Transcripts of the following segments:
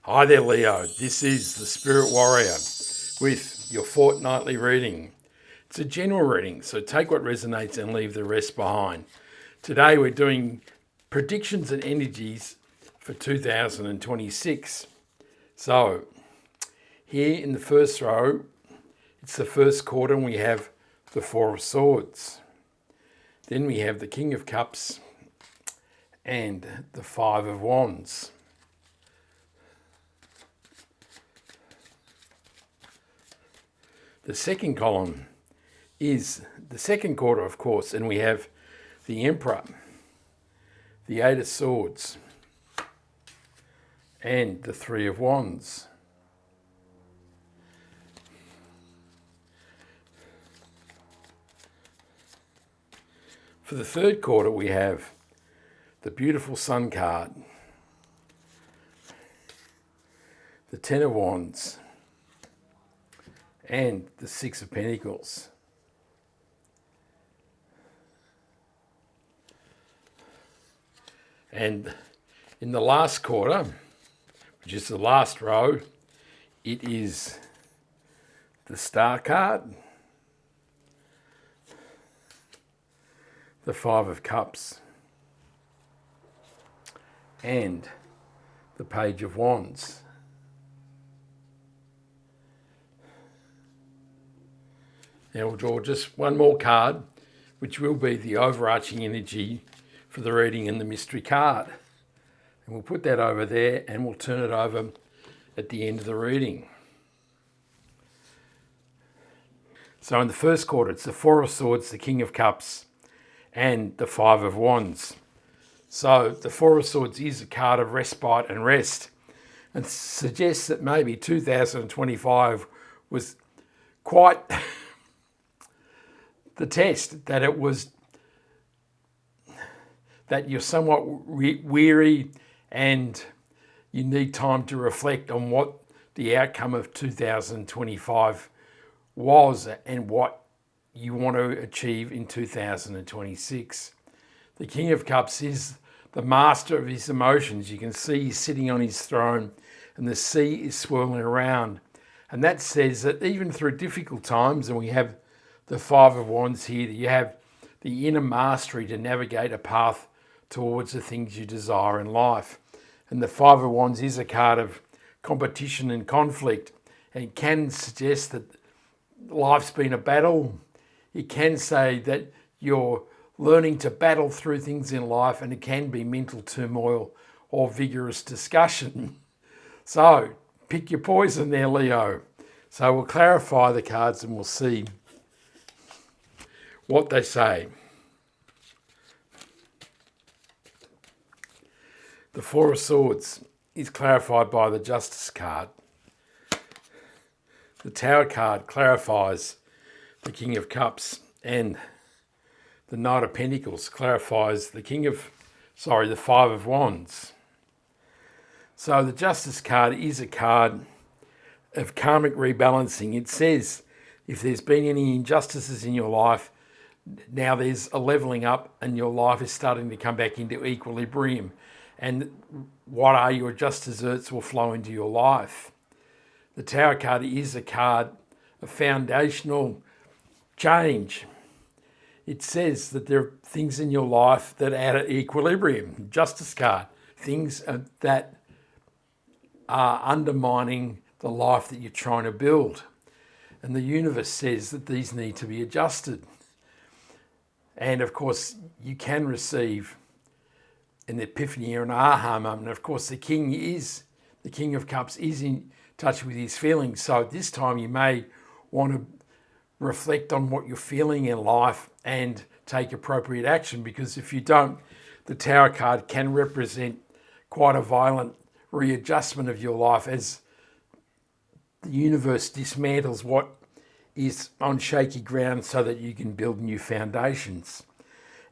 Hi there, Leo. This is the Spirit Warrior with your fortnightly reading. It's a general reading, so take what resonates and leave the rest behind. Today we're doing predictions and energies for 2026. So, here in the first row, it's the first quarter and we have the Four of Swords. Then we have the King of Cups and the Five of Wands. The second column is the second quarter, of course, and we have the Emperor, the Eight of Swords, and the Three of Wands. For the third quarter, we have the beautiful Sun card, the Ten of Wands, and the Six of Pentacles. And in the last quarter, which is the last row, it is the Star card, the Five of Cups, and the Page of Wands. Now we'll draw just one more card, which will be the overarching energy for the reading and the mystery card. And we'll put that over there and we'll turn it over at the end of the reading. So in the first quarter, it's the Four of Swords, the King of Cups, and the Five of Wands. So the Four of Swords is a card of respite and rest, and suggests that maybe 2025 was quite the test, that it was that you're somewhat weary and you need time to reflect on what the outcome of 2025 was and what you want to achieve in 2026. The King of Cups is the master of his emotions. You can see he's sitting on his throne and the sea is swirling around. And that says that even through difficult times, and we have the Five of Wands here, you have the inner mastery to navigate a path towards the things you desire in life. And the Five of Wands is a card of competition and conflict, and it can suggest that life's been a battle. It can say that you're learning to battle through things in life, and it can be mental turmoil or vigorous discussion. So pick your poison there, Leo. So we'll clarify the cards and we'll see what they say. The Four of Swords is clarified by the Justice card. The Tower card clarifies the King of Cups, and the Knight of Pentacles clarifies the Five of Wands. So the Justice card is a card of karmic rebalancing. It says if there's been any injustices in your life, now there's a levelling up and your life is starting to come back into equilibrium. And what are your just desserts will flow into your life. The Tower card is a card of foundational change. It says that there are things in your life that are at equilibrium. Justice card, things that are undermining the life that you're trying to build. And the universe says that these need to be adjusted. And of course, you can receive an epiphany or an aha moment. Of course, the King of Cups is in touch with his feelings. So at this time, you may want to reflect on what you're feeling in life and take appropriate action, because if you don't, the Tower card can represent quite a violent readjustment of your life as the universe dismantles what is on shaky ground so that you can build new foundations.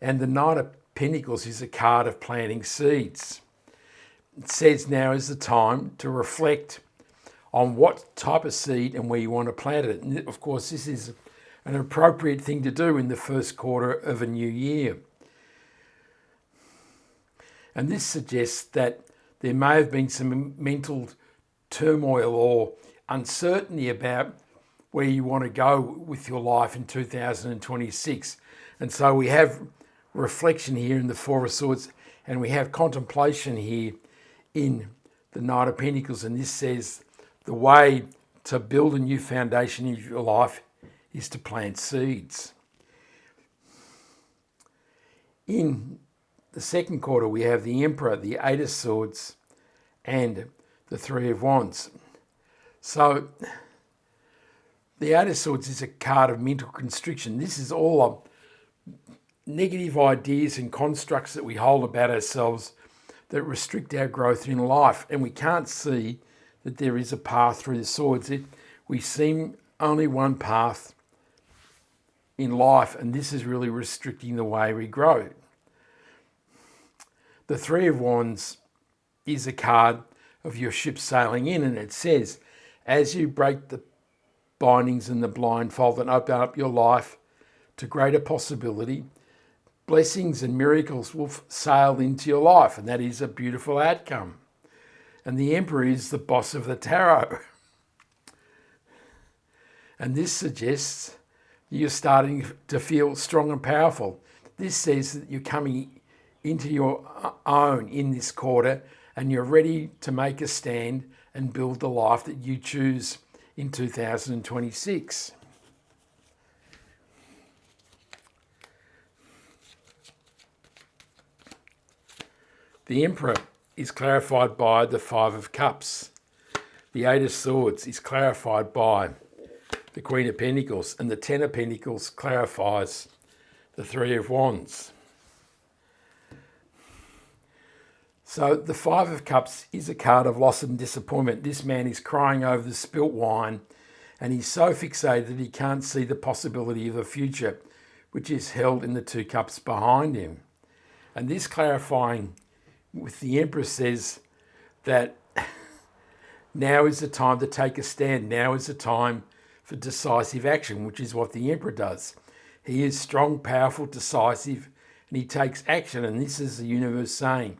And the Knight of Pentacles is a card of planting seeds. It says now is the time to reflect on what type of seed and where you want to plant it. And of course, this is an appropriate thing to do in the first quarter of a new year. And this suggests that there may have been some mental turmoil or uncertainty about where you want to go with your life in 2026. And so we have reflection here in the Four of Swords, and we have contemplation here in the Knight of Pentacles. And this says the way to build a new foundation in your life is to plant seeds. In the second quarter, we have the Emperor, the Eight of Swords, and the Three of Wands. So the Eight of Swords is a card of mental constriction. This is all of negative ideas and constructs that we hold about ourselves that restrict our growth in life. And we can't see that there is a path through the swords. We seem only one path in life, and this is really restricting the way we grow. The Three of Wands is a card of your ship sailing in, and it says, as you break the bindings and the blindfold and open up your life to greater possibility, blessings and miracles will sail into your life, and that is a beautiful outcome. And the Emperor is the boss of the tarot. And this suggests you're starting to feel strong and powerful. This says that you're coming into your own in this quarter, and you're ready to make a stand and build the life that you choose in 2026. The Emperor is clarified by the Five of Cups. The Eight of Swords is clarified by the Queen of Pentacles, and the Ten of Pentacles clarifies the Three of Wands. So the Five of Cups is a card of loss and disappointment. This man is crying over the spilt wine, and he's so fixated that he can't see the possibility of a future, which is held in the Two Cups behind him. And this clarifying with the Emperor says that now is the time to take a stand. Now is the time for decisive action, which is what the Emperor does. He is strong, powerful, decisive, and he takes action. And this is the universe saying,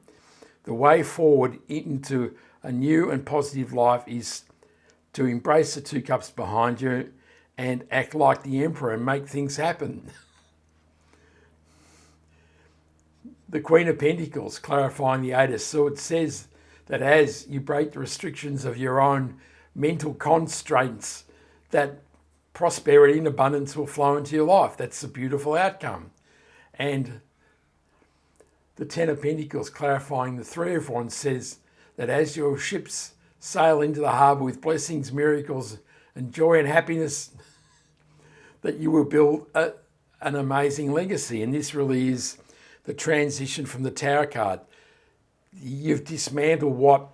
the way forward into a new and positive life is to embrace the Two Cups behind you and act like the Emperor and make things happen. The Queen of Pentacles, clarifying the Eight of Swords, says that as you break the restrictions of your own mental constraints, that prosperity and abundance will flow into your life. That's a beautiful outcome. And the Ten of Pentacles, clarifying the Three of Wands, says that as your ships sail into the harbour with blessings, miracles, and joy and happiness, that you will build an amazing legacy. And this really is the transition from the Tower card. You've dismantled what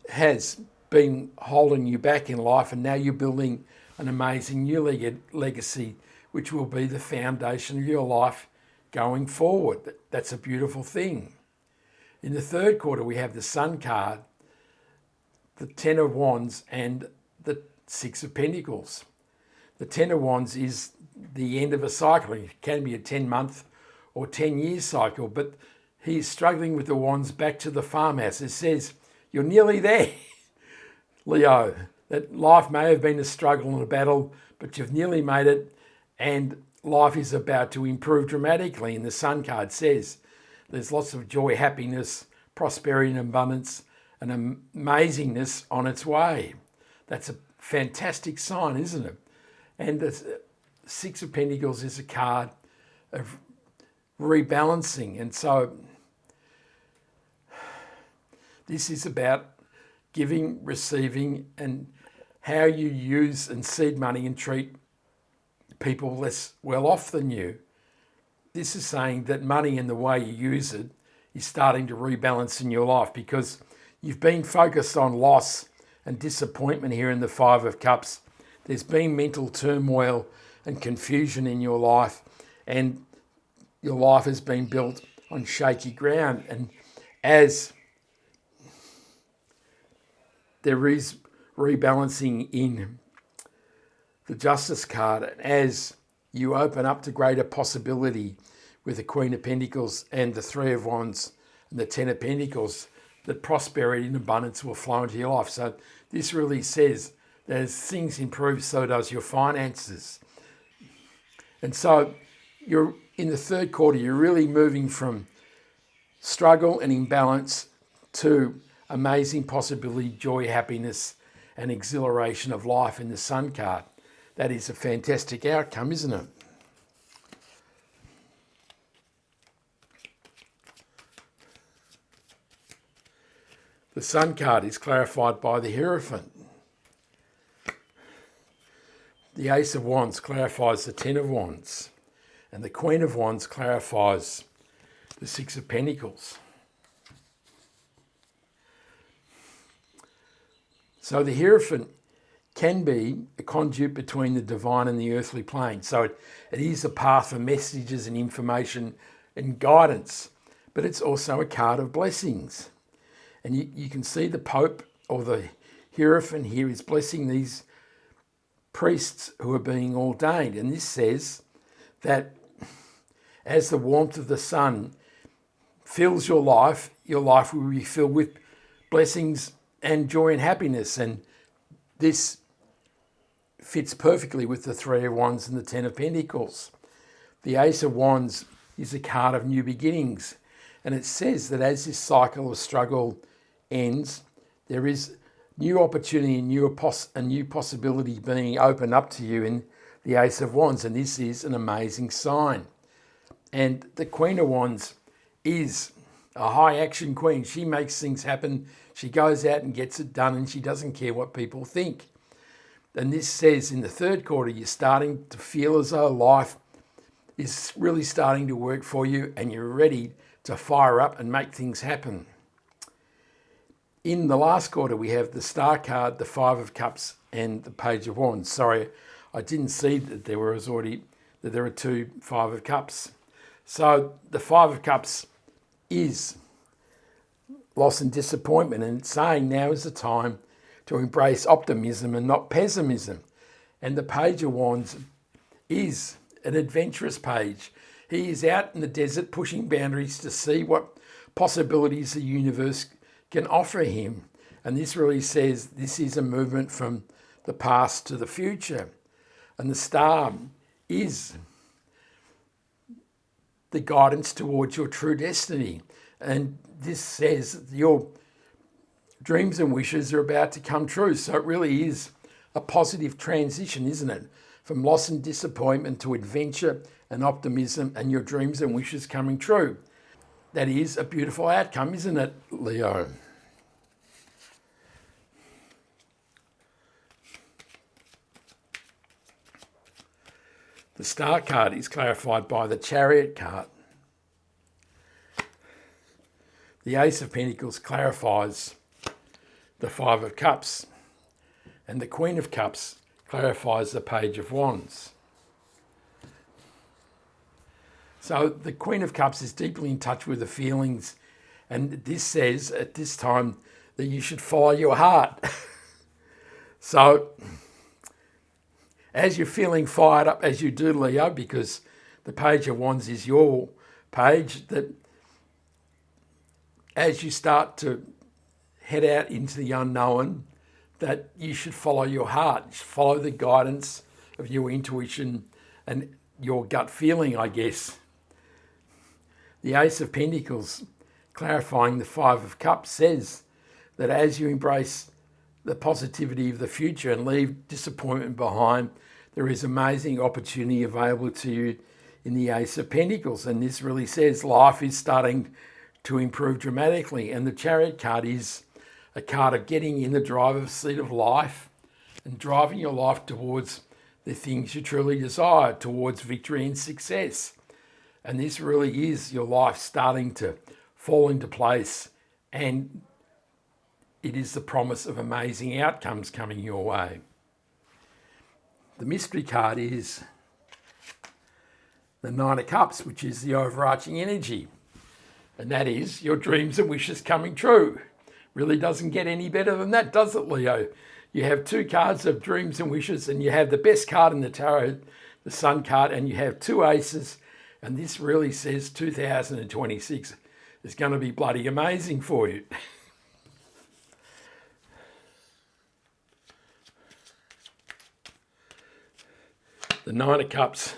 has been holding you back in life, and now you're building an amazing new legacy, which will be the foundation of your life going forward. That's a beautiful thing. In the third quarter, we have the Sun card, the Ten of Wands, and the Six of Pentacles. The Ten of Wands is the end of a cycle. It can be a 10-month or 10-year cycle, but he's struggling with the wands back to the farmhouse. It says, you're nearly there, Leo. That life may have been a struggle and a battle, but you've nearly made it, and life is about to improve dramatically. And the Sun card says there's lots of joy, happiness, prosperity and abundance and amazingness on its way. That's a fantastic sign, isn't it? And the Six of Pentacles is a card of rebalancing. And so this is about giving, receiving, and how you use and seed money and treat people less well off than you. This is saying that money and the way you use it is starting to rebalance in your life, because you've been focused on loss and disappointment here in the Five of Cups. There's been mental turmoil and confusion in your life, and your life has been built on shaky ground. And as there is rebalancing in the Justice card, and as you open up to greater possibility with the Queen of Pentacles and the Three of Wands and the Ten of Pentacles, that prosperity and abundance will flow into your life. So this really says that as things improve, so does your finances. And so you're in the third quarter, you're really moving from struggle and imbalance to amazing possibility, joy, happiness, and exhilaration of life in the Sun card. That is a fantastic outcome, isn't it? The Sun card is clarified by the Hierophant. The Ace of Wands clarifies the Ten of Wands. And the Queen of Wands clarifies the Six of Pentacles. So the Hierophant can be a conduit between the divine and the earthly plane. So it is a path for messages and information and guidance, but it's also a card of blessings. And you can see the Pope or the Hierophant here is blessing these priests who are being ordained. And this says that as the warmth of the sun fills your life will be filled with blessings and joy and happiness. And this fits perfectly with the Three of Wands and the Ten of Pentacles. The Ace of Wands is a card of new beginnings. And it says that as this cycle of struggle ends, there is new opportunity and new possibility being opened up to you in the Ace of Wands. And this is an amazing sign. And the Queen of Wands is a high action queen. She makes things happen. She goes out and gets it done, and she doesn't care what people think. And this says in the third quarter, you're starting to feel as though life is really starting to work for you and you're ready to fire up and make things happen. In the last quarter, we have the Star card, the Five of Cups, and the Page of Wands. Sorry, I didn't see that there are two Five of Cups. So the Five of Cups is loss and disappointment, and it's saying now is the time to embrace optimism and not pessimism. And the Page of Wands is an adventurous page. He is out in the desert pushing boundaries to see what possibilities the universe can offer him. And this really says this is a movement from the past to the future. And the Star is the guidance towards your true destiny. And this says your dreams and wishes are about to come true. So it really is a positive transition, isn't it? From loss and disappointment to adventure and optimism and your dreams and wishes coming true. That is a beautiful outcome, isn't it, Leo? The Star card is clarified by the Chariot card. The Ace of Pentacles clarifies the Five of Cups. And the Queen of Cups clarifies the Page of Wands. So the Queen of Cups is deeply in touch with the feelings. And this says at this time that you should follow your heart. So as you're feeling fired up, as you do, Leo, because the Page of Wands is your page, that as you start to head out into the unknown, that you should follow your heart, follow the guidance of your intuition and your gut feeling, I guess. The Ace of Pentacles, clarifying the Five of Cups, says that as you embrace the positivity of the future and leave disappointment behind, there is amazing opportunity available to you in the Ace of Pentacles. And this really says life is starting to improve dramatically. And the Chariot card is a card of getting in the driver's seat of life and driving your life towards the things you truly desire, towards victory and success. And this really is your life starting to fall into place, and it is the promise of amazing outcomes coming your way. The mystery card is the Nine of Cups, which is the overarching energy. And that is your dreams and wishes coming true. Really doesn't get any better than that, does it, Leo? You have two cards of dreams and wishes, and you have the best card in the tarot, the Sun card, and you have two aces. And this really says 2026 is going to be bloody amazing for you. The Nine of Cups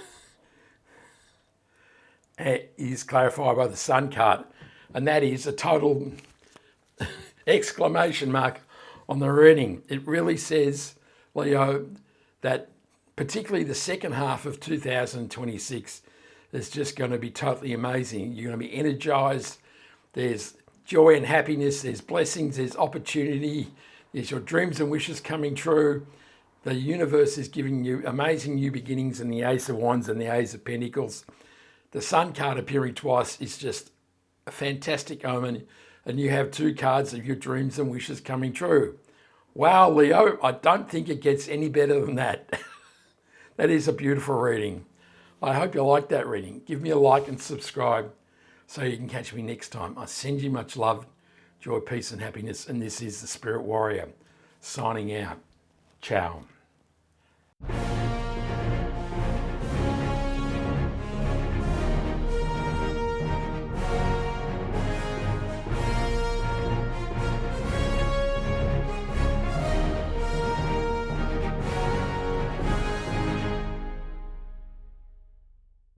is clarified by the Sun card, and that is a total exclamation mark on the reading. It really says, Leo, that particularly the second half of 2026 is just going to be totally amazing. You're going to be energized. There's joy and happiness. There's blessings. There's opportunity. There's your dreams and wishes coming true. The universe is giving you amazing new beginnings in the Ace of Wands and the Ace of Pentacles. The Sun card appearing twice is just a fantastic omen. And you have two cards of your dreams and wishes coming true. Wow, Leo, I don't think it gets any better than that. That is a beautiful reading. I hope you like that reading. Give me a like and subscribe so you can catch me next time. I send you much love, joy, peace and happiness. And this is the Spirit Warrior signing out. Ciao.